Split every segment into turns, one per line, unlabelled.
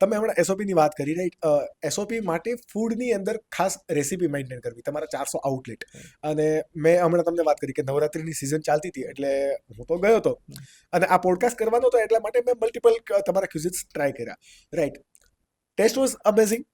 તમે હમણાં એસઓપી ની વાત કરી, રાઈટ? એસઓપી માટે ફૂડની અંદર ખાસ રેસીપી મેન્ટેન કરવી, તમારા 400 આઉટલેટ. અને મેં હમણાં તમને વાત કરી કે નવરાત્રીની સિઝન ચાલતી હતી, એટલે હું તો ગયો હતો અને આ પોડકાસ્ટ કરવાનો હતો, એટલા માટે મેં મલ્ટિપલ તમારા ક્યુઝિન્સ ટ્રાય કર્યા, રાઈટ? ટેસ્ટ વોઝ અમેઝિંગ,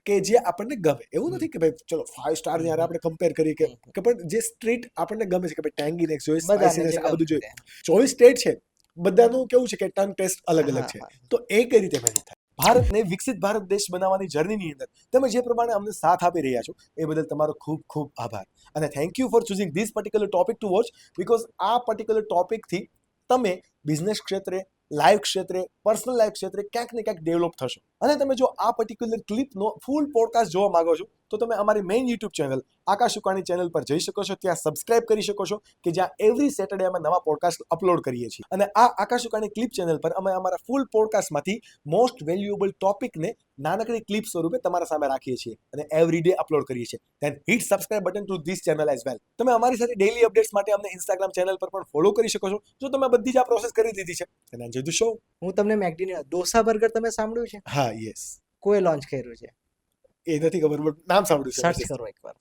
કે જે આપણને ગમે. એવું નથી કે ભાઈ ચલો 5 સ્ટાર યારે આપણે કમ્પેર કરીએ કે પણ જે સ્ટ્રીટ આપણને ગમે છે કે ભાઈ ટેંગીનેસ જોઈએ, સ્પાઇસીનેસ, આ બધું જોઈએ. 24 સ્ટેટ છે, બધાનું કેવું છે કે ટંગ ટેસ્ટ અલગ અલગ છે. તો એ કઈ રીતે મેનેજ થાય? ભારતને વિકસિત ભારત દેશ બનાવવાની જર્નીની અંદર તમે જે પ્રમાણે અમને સાથ આપી રહ્યા છો એ બદલ તમારો ખૂબ ખૂબ આભાર. અને thank you for choosing this particular topic two watch, because આ પર્ટિક્યુલર ટોપિકથી તમે બિઝનેસ ક્ષેત્રે, લાઈફ ક્ષેત્રે, પર્સનલ લાઈફ ક્ષેત્રે ક્યાંક ને ક્યાંક ડેવલપ થશો. અને તમે જો આ પર્ટિક્યુલર ક્લિપનો ફૂલ પોડકાસ્ટ જોવા માંગો છો તો તમે અમારી મેઇન યુટ્યુબ ચેનલ આકાશ ઉકાણી ચેનલ પર જઈ શકો છો. ત્યાં સબસ્ક્રાઇબ કરી શકો છો કે જ્યાં એવરી સેટરડે અમે નવા પોડકાસ્ટ અપલોડ કરીએ છીએ. અને આ આકાશ ઉકાણી ક્લિપ ચેનલ પર અમે અમારા ફૂલ પોડકાસ્ટમાંથી મોસ્ટ વેલ્યુએબલ ટોપિકને નાનકડી ક્લિપ સ્વરૂપે તમારા સામે રાખીએ છીએ અને એવરી ડે અપલોડ કરીએ છીએ. Then hit subscribe button to this channel as well. તમે અમારી સાથે ડેઇલી અપડેટ્સ માટે અમને ઇન્સ્ટાગ્રામ ચેનલ પર પણ ફોલો કરી શકો છો. જો તમે બધી જ આ પ્રોસેસ કરી દીધી છે then enjoy the show.
હું તમને મેકડીની ડોસા બર્ગર તમે સાંભળ્યું છે?
હા, યસ.
કોઈ લોન્ચ કર્યું છે?
એ નથી ખબર, બટ નામ સાંભળ્યું છે.
સર્ચ કરો એકવાર.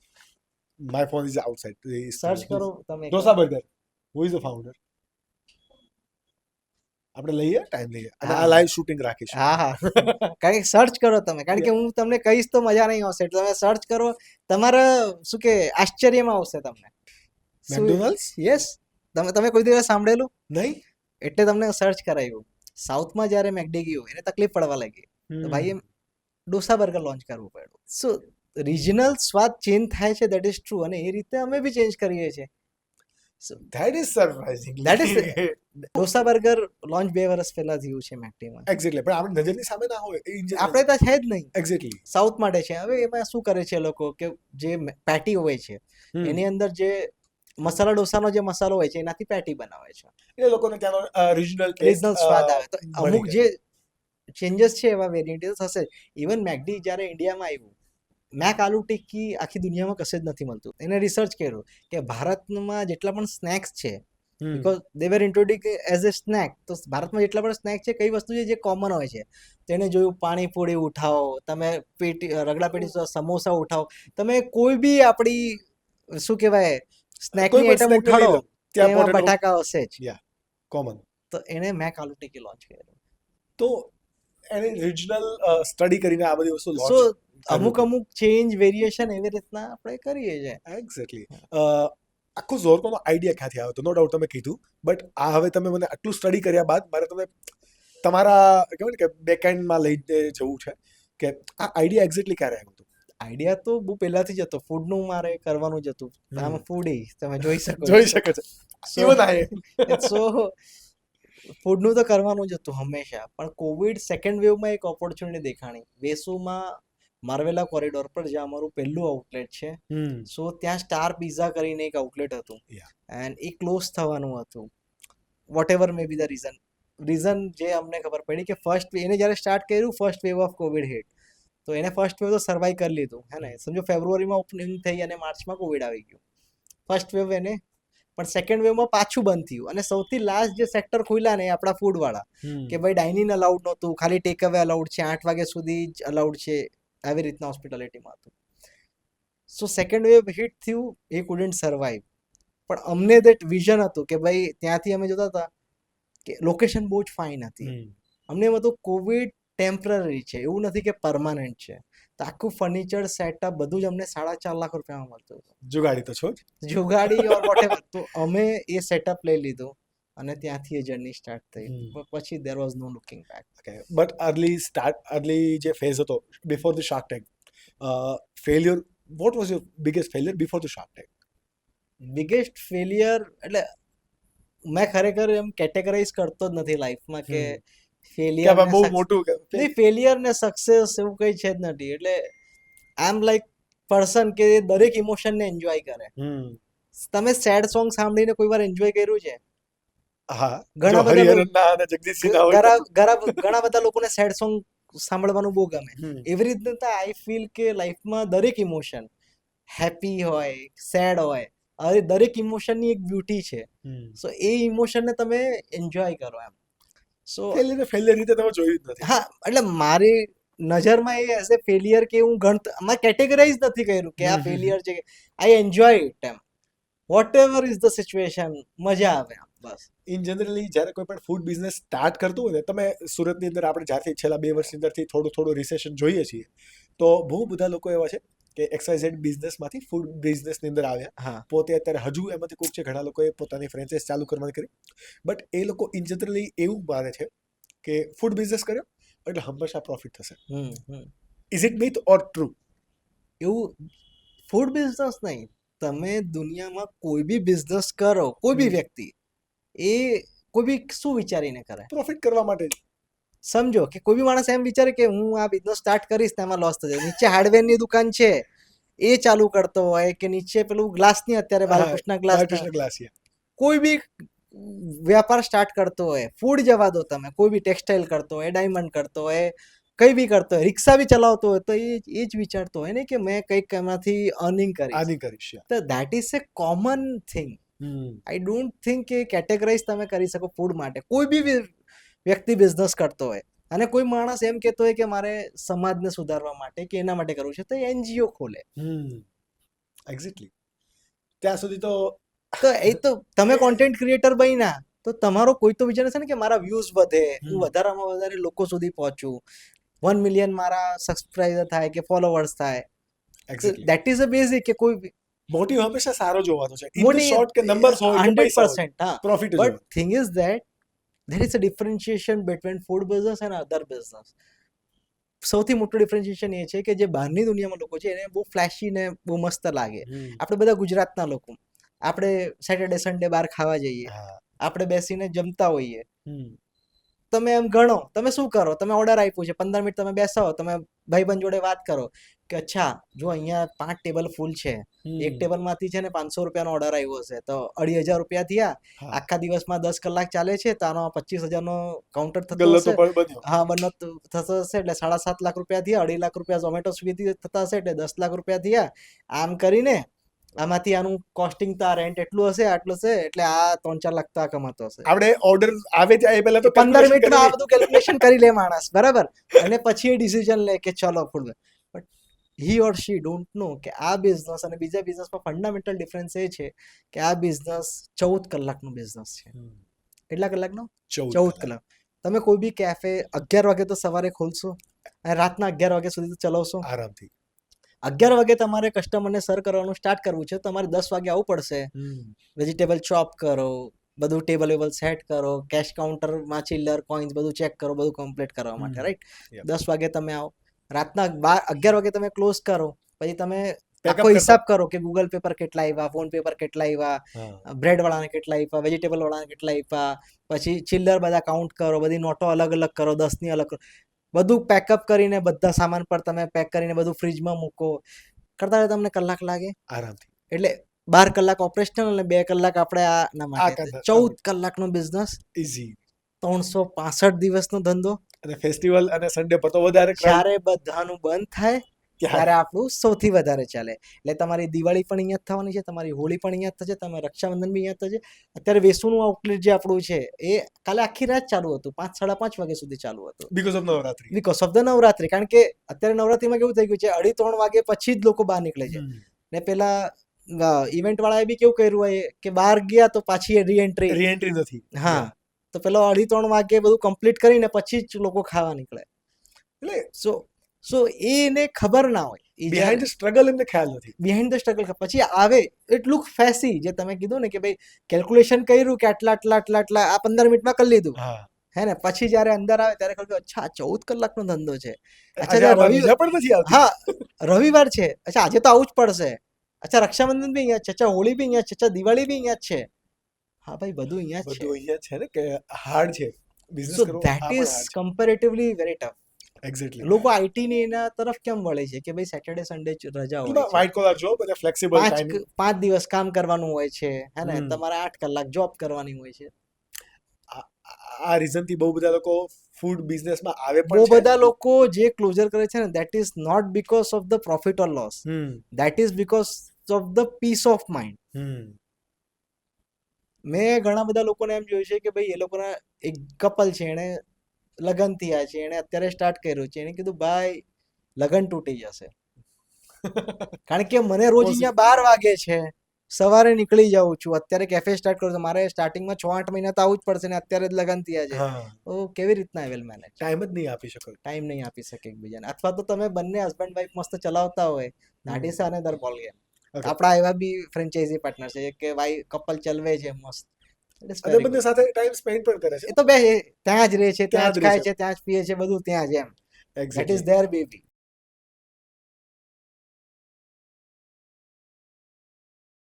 My phone is outside.
Search કરો તમે
dosa burger. Who is the founder? આપણે લઈએ, ટાઈમ લઈએ અને આ લાઈવ શૂટિંગ રાખીશું.
હા કારણ કે સર્ચ કરો તમે, કારણ કે હું તમને કહીશ તો મજા નહીં આવશે. એટલે તમે સર્ચ કરો, તમારા શું કે આશ્ચર્યમાં આવશે તમને.
મેકડોનાલ્ડ્સ?
યસ. તમે કોઈ દિવસ સાંભળેલું
નહીં.
એટલે તમને સર્ચ કરાવ્યું. સાઉથમાં જ્યારે મેકડી ગયું એને તકલીફ પડવા લાગી તો ભાઈએ ડોસા બર્ગર લોન્ચ કરવું પડ્યું. સો રિજનલ સ્વાદ ચેન્જ થાય છે, દેટ ઇઝ ટ્રુ, અને એ રીતે અમે બી ચેન્જ કરીએ છીએ.
That is surprising.
That is dosa burger launch 2 વર્ષ પહેલા થયું છે મેકડીમાં.
એક્ઝેક્ટલી, પણ આપણી નજરની સામે ના હોય.
આપણે ત્યાં છે જ નહીં.
એક્ઝેક્ટલી.
સાઉથ માટે છે. હવે એમાં શું કરે છે લોકો કે જે પેટી હોય છે એની અંદર જે મસાલા ડોસાનો જે મસાલો હોય છે એનાથી પેટી બનાવે છે.
એ લોકોને ત્યાંનો
રિજનલ સ્વાદ આવે. તો અમુક જે ચેન્જીસ છે એવા વેરિયન્ટી થશે. ઇવન મેકડી જ્યારે ઇન્ડિયામાં આવ્યું, મેક આલુ ટિક્કી આખી દુનિયામાં કશે જ નથી મળતું. એને રિસર્ચ કર્યું કે ભારતમાં જેટલા પણ સ્નેક્સ છે, because they were introduce as a snack, તો ભારતમાં જેટલા પણ સ્નેક છે કઈ વસ્તુ છે જે કોમન હોય છે. તેને જોયું, પાણીપુરી ઉઠાવો, તમે રગડા પેટી સમોસા ઉઠાવો, તમે કોઈ બી આપણી શું કહેવાય સ્નેકની આઈટમ ઉઠાડો ત્યાં બટાકા હશે જ
કોમન.
તો એને મેક આલુ ટિક્કી લોન્ચ કર્યું.
તો એને રિજનલ સ્ટડી કરીને આ બધી વસ્તુ
સો અમુક ચેન્જ વેરિએશન એવી રીતના આપણે કરીએ છીએ.
એક્ઝેક્ટલી. આખું ઝોર્કોનો આઈડિયા ક્યાંથી આવ્યો તો નો ડાઉટ તમે કીધું, બટ આ હવે તમે મને આટલું સ્ટડી કર્યા બાદ મારે તમે તમારા કહેવાય ને કે બેકએન્ડમાં લઈને જવું છે કે આ આઈડિયા એક્ઝેક્ટલી ક્યારે આવ્યો હતો?
આઈડિયા તો બહુ પહેલાથી જ હતો. ફૂડનું મારે કરવાનું જ હતું. આમાં ફૂડી તમે જોઈ શકો
છો.
સો ફૂડનું તો કરવાનું જ હતું હંમેશા. પણ કોવિડ સેકન્ડ વેવમાં એક ઓપોર્ચ્યુનિટી દેખાણી. વેસુમાં માર્વેલા કોરિડોર પર જ્યાં અમારું પહેલું આઉટલેટ છે, સો ત્યાં સ્ટાર પિઝા કરીને એક આઉટલેટ હતું એન્ડ એ ક્લોઝ થવાનું હતું. Whatever may be the reason જે અમને ખબર પડી કે ફર્સ્ટ એને જ્યારે સ્ટાર્ટ કર્યું, first wave of covid hit, તો એને ફર્સ્ટ વેવ તો સર્વાઈવ કરી લીધું, હે ને. સમજો ફેબ્રુઆરીમાં ઓપનિંગ થઈ અને માર્ચમાં કોવિડ આવી ગયું. ફર્સ્ટ વેવ એને, પણ સેકન્ડ વેવમાં પાછું બંધ થયું. અને સૌથી લાસ્ટ જે સેક્ટર ખુલ્યા ને આપણા ફૂડવાળા, કે ભાઈ ડાઇનિંગ અલાઉડ નહોતું, ખાલી ટેક અવે અલાઉડ છે, 8 વાગ્યા સુધી જ અલાઉડ છે, આવી રીતના હોસ્પિટાલિટીમાં હતું. સો સેકન્ડ વેવ હિટ થયું, એ કુડન્ટ સર્વાઈવ. પણ અમને દેટ વિઝન હતું કે ભાઈ ત્યાંથી અમે જોતા હતા કે લોકેશન બહુ જ ફાઇન હતી. અમને એમ હતું કોવિડ ટેમ્પરરી છે, એવું નથી કે પરમાનન્ટ છે. તો આખું ફર્નિચર સેટઅપ બધું જ અમને 4.5 લાખ રૂપિયામાં મળતું હતું.
જુગાડી તો છો જ.
જુગાડી ઓર વોટેવર. તો અમે એ સેટઅપ લઈ લીધું અને ત્યાંથી એ જર્ની સ્ટાર્ટ થઈ. પછી there was no looking back.
But early જે ફેઝ હતો before the shark tank, failure, what was your biggest failure before the shark tank?
Biggest failure એટલે મેં ખરેખર એમ કેટેગરાઇઝ કરતો જ નથી લાઈફમાં કે ફેલિયર
બહુ મોટું
નહીં, ફેલિયર ને સક્સેસ એવું કંઈ છે જ નથી. એટલે આઈ એમ લાઈક પર્સન કે દરેક ઇમોશનને એન્જોય કરે. તમે સેડ સોંગ સાંભળીને કોઈ વાર એન્જોય કર્યું છે?
હા,
ઘણા બધા લોકોને સેડ સોંગ સાંભળવાનું બહુ ગમે. એવી રીતે આઈ ફીલ કે લાઈફમાં દરેક ઇમોશન, હેપી હોય, સેડ હોય, દરેક ઇમોશનની એક બ્યુટી છે. સો એ ઇમોશનને તમે એન્જોય કરો એમ. સો
ફેલિયર રીતે તમે જોયું જ નથી.
હા, એટલે મારી નજરમાં એ એઝ એ ફેલિયર કે હું મેં કેટેગરાઇઝ નથી કર્યું કે આ ફેલિયર છે. આઈ એન્જોય ઇટ એમ, whatever is the situation, મજા આવે આમ, બસ.
ઇન જનરલી જ્યારે કોઈ પણ ફૂડ બિઝનેસ સ્ટાર્ટ કરતું હોય ને, તમે સુરતની અંદર આપણે જ્યારથી છેલ્લા 2 વર્ષની અંદરથી થોડું રિસેશન જોઈએ છીએ, તો બહુ બધા લોકો એવા છે કે XYZ બિઝનેસમાંથી ફૂડ બિઝનેસની અંદર આવ્યા.
હા,
પોતે અત્યારે હજુ એમાંથી કોઈક છે, ઘણા લોકોએ પોતાની ફ્રેન્ચાઇઝ ચાલુ કરવાની કરી, બટ એ લોકો ઇન જનરલી એવું માને છે કે ફૂડ બિઝનેસ કર્યો એટલે હંમેશા પ્રોફિટ થશે. Is it myth or true?
એવું ફૂડ બિઝનેસ નહીં, તમે દુનિયામાં કોઈ બી બિઝનેસ કરો, કોઈ બી વ્યક્તિ, એ કોઈ બી શું વિચારીને કરે?
પ્રોફિટ કરવા માટે જ.
સમજો કે કોઈ બી માણસ એમ વિચારે કે હું આ બિઝનેસ સ્ટાર્ટ કરીશ ને એમાં લોસ થશે. નીચે હાર્ડવેરની દુકાન છે એ ચાલુ કરતો હોય, કે નીચે પેલું ગ્લાસની અત્યારે બાલકૃષ્ણ
બાલકૃષ્ણ ગ્લાસ,
કોઈ બી વ્યાપાર સ્ટાર્ટ કરતો હોય, ફૂડ જવા દો તમે, કોઈ બી ટેક્સટાઇલ કરતો હોય, ડાયમંડ કરતો હોય, કઈ બી કરતો હોય, રિક્ષા બી ચલાવતો હોય, તો એ જ વિચારતો હોય ને કે મેં કંઈક એમાંથી અર્નિંગ કરીશ.
આની કરીશ.
તો that is A common thing. I don't think કે કેટેગરાઇઝ તમે કરી શકો ફૂડ માટે. કોઈ બી વ્યક્તિ બિઝનેસ કરતો હોય અને કોઈ માણસ એમ કહેતો હોય કે મારે સમાજને સુધારવા માટે કે એના માટે કરવું છે, તો NGO ખોલે.
એક્ઝેક્ટલી. ત્યાં સુધી તો
એ તો તમે કોન્ટેન્ટ ક્રિએટર બન્યા તો તમારો કોઈ તો વિચાર છે ને કે મારા વ્યૂઝ વધે, હું વધારેમાં વધારે લોકો સુધી પહોંચું, 1 મિલિયન મારા સબસ્ક્રાઇબર થાય કે ફોલોવર્સ થાય. દેટ ઇઝ અ બેઝિક કે કોઈ
મોટિવ હંમેશા સારો જોવાનો છે. ઇન ધ શોર્ટ કે નંબર્સ હોય કે પૈસા હોય,
100%. હા,
પ્રોફિટ જ
but thing is that there is a differentiation between food business and other business. સૌથી મોટું ડિફરન્શિએશન એ છે કે જે બહારની દુનિયામાં લોકો છે એને બહુ ફ્લેશી ને બહુ મસ્ત લાગે. આપણે બધા ગુજરાતના લોકો, આપણે સેટરડે સન્ડે બહાર ખાવા જઈએ, આપણે બેસીને જમતા હોઈએ. તમે એમ ગણો, તમે શું કરો, તમે ઓર્ડર આપ્યું છે, 15 મિનિટ તમે બેસો, તમે ભાઈબંધ જોડે વાત કરો કે અચ્છા જો અહીંયા 5 ટેબલ ફૂલ છે, એક ટેબલમાંથી છે ને 500 રૂપિયાનો ઓર્ડર આવ્યો છે, તો 2500 રૂપિયા થયા. આખા દિવસમાં 10 કલાક ચાલે છે, તો આનો 25,000 નો કાઉન્ટર થતો હશે. હા, બંને થતો હશે એટલે 7.5 લાખ રૂપિયા થયા. 2.5 લાખ રૂપિયા ઝોમેટો સ્વીગી થતા હશે એટલે 10 લાખ રૂપિયા થયા. આમ કરીને આમાંથી આનું કોસ્ટિંગ તો આ રેન્ટ એટલું હશે, આટલું છે, એટલે આ 3-4 લાખ તો આ કમાતો હશે.
આપણે ઓર્ડર આવે ત્યાં એ પહેલા તો
15 મિનિટમાં આ બધું કેલ્ક્યુલેશન કરી લે માણસ, બરાબર, અને પછી એ ડિસિઝન લે કે ચલો food. But he or she don't know કે આ બિઝનેસ અને બીજા બિઝનેસમાં ફંડામેન્ટલ ડિફરન્સ એ છે કે આ બિઝનેસ 14 કલાકનો બિઝનેસ છે. કેટલા કલાકનો? 14 કલાક. તમે કોઈ બી કેફે 11 વાગે તો સવારે ખોલશો અને રાતના 11 વાગ્યા સુધી તો ચલાવશો આરામથી. 11 વાગે તમારે કસ્ટમરને સર્વ કરવાનું સ્ટાર્ટ કરવું છે, તમારે 10 વાગે આવવું પડશે. વેજીટેબલ ચોપ કરો, બધું ટેબલ વેબલ સેટ કરો, કેશ કાઉન્ટરમાં ચિલ્લર કોઇન્સ બધું ચેક કરો, બધું કમ્પ્લીટ કરવા માટે, રાઈટ? 10 વાગે તમે આવો, રાતના 11 વાગે તમે ક્લોઝ કરો, પછી તમે આખો હિસાબ કરો કે ગૂગલ પે પર કેટલા આવ્યા, ફોન પે પર કેટલા આવ્યા, બ્રેડ વાળાને કેટલા આપ્યા, વેજીટેબલ વાળાને કેટલા આપ્યા, પછી ચિલ્લર બધા કાઉન્ટ કરો, બધી નોટો અલગ અલગ કરો, 10ની અલગ કરો, બધું પેકઅપ કરીને બધા સામાન પર તમે પેક કરીને બધું ફ્રીજમાં મૂકો. કરતા તમને કલાક લાગે આરામથી. એટલે 12 કલાક ઓપરેશનલ અને 2 કલાક આપણે આના માટે. 14 કલાકનો બિઝનેસ ઇઝી. 365 દિવસનો ધંધો, અને ફેસ્ટિવલ અને સન્ડે પર તો વધારે. જ્યારે બધાનું બંધ થાય ત્યારે આપણું સૌથી વધારે ચાલે. એટલે તમારી દિવાળી પણ અહીંયા જ થવાની છે, તમારી હોળી પણ અહીંયા જ થશે, તમે રક્ષાબંધન બી અહીંયા થશે. અત્યારે વેસુનું આઉટલેટ જે આપણું છે એ કાલે આખી રાત ચાલુ હતું, 5-5:30 વાગ્યા સુધી ચાલુ હતું. Because of the Navratri. કારણ કે અત્યારે નવરાત્રીમાં કેવું થઈ ગયું છે, 2:30-3 વાગે પછી જ લોકો બહાર નીકળે છે. ને પેલા ઇવેન્ટ વાળાએ બી કેવું કર્યું હોય કે બહાર ગયા તો પાછી રીએન્ટ્રી નથી. હા, તો પેલો 2:30-3 વાગે બધું કમ્પ્લીટ કરીને પછી જ લોકો ખાવા નીકળે. એટલે સો એને ખબર ના હોય, બિહાઇન્ડ ધ સ્ટ્રગલ એમને ખ્યાલ નથી. બિહાઇન્ડ ધ સ્ટ્રગલ પછી આવે એટલું ફેસી, જે તમે કીધું ને કે ભાઈ કેલ્ક્યુલેશન કર્યું કે આટલા આ 15 મિનિટમાં કરી લીધું, હે ને? પછી જ્યારે અંદર આવે ત્યારે ખબર અચ્છા 14 કલાકનો ધંધો છે. અચ્છા રવિવાર છે, અચ્છા આજે તો આવું જ પડશે. અચ્છા રક્ષાબંધન બી અહીંયા છે, અચ્છા હોળી બી અહીંયા છે, અચ્છા દિવાળી બી અહીંયા જ છે. હા ભાઈ, બધું અહીંયા જ છે. બધું અહીંયા છે ને, કે હાર્ડ છે બિઝનેસ કરવો. That is comparatively very tough. Exactly. લોકો આઈટી ની એના તરફ કેમ વળે છે કે ભાઈ સેટરડે સન્ડે રજા હોય છે, વ્હાઇટ કોલર જોબ અને ફ્લેક્સિબલ ટાઈમ, 5 દિવસ કામ કરવાનું હોય છે, હે ને? તમારે 8 કલાક જોબ કરવાની હોય છે. આ રીઝન થી બહુ બધા લોકો ફૂડ બિઝનેસમાં આવે પણ છે. બહુ બધા લોકો જે ક્લોઝર કરે છે ને, that is not because of the profit or loss, that is because of the peace of mind. મેં ઘણા બધા લોકોને એમ જોયું છે કે ભાઈ એ લોકોના એક કપલ છે, એને લગ્ન થયા છે, એને અત્યારે સ્ટાર્ટ કર્યું છે, એને કીધું ભાઈ લગ્ન તૂટી જશે, કારણ કે મને રોજ અહીંયા 12 વાગે છે, સવારે નીકળી જાઉં છું, અત્યારે કેફે સ્ટાર્ટ કરું છું, મારે સ્ટાર્ટિંગમાં 6-8 મહિના તો આવું જ પડશે ને અત્યારે જ લગ્ન થયા છે,
હા
તો કેવી રીતના આઈ વિલ મેનેજ?
ટાઈમ જ નહીં આપી શકો.
ટાઈમ નહીં આપી શકે એકબીજાને. અથવા તો તમે બંને હસબન્ડ વાઈફ મસ્ત ચલાવતા હોય, that is another ball game.
Okay.
આપણા એવા બી ફ્રેન્ચાઇઝી પાર્ટનર છે કે ભાઈ કપલ ચલવે છે મસ્ત. It is
અને
very
બંને
good.
સાથે ટાઈમ સ્પેન્ડ પણ કરે છે.
એ તો બે ત્યાં જ રહે છે, ત્યાં
ત્યાં જ
જ
રહે
ખાય
છે.
છે, ત્યાં જ પીએ છે, બધું ત્યાં જ એમ. That is
Exactly.
their baby.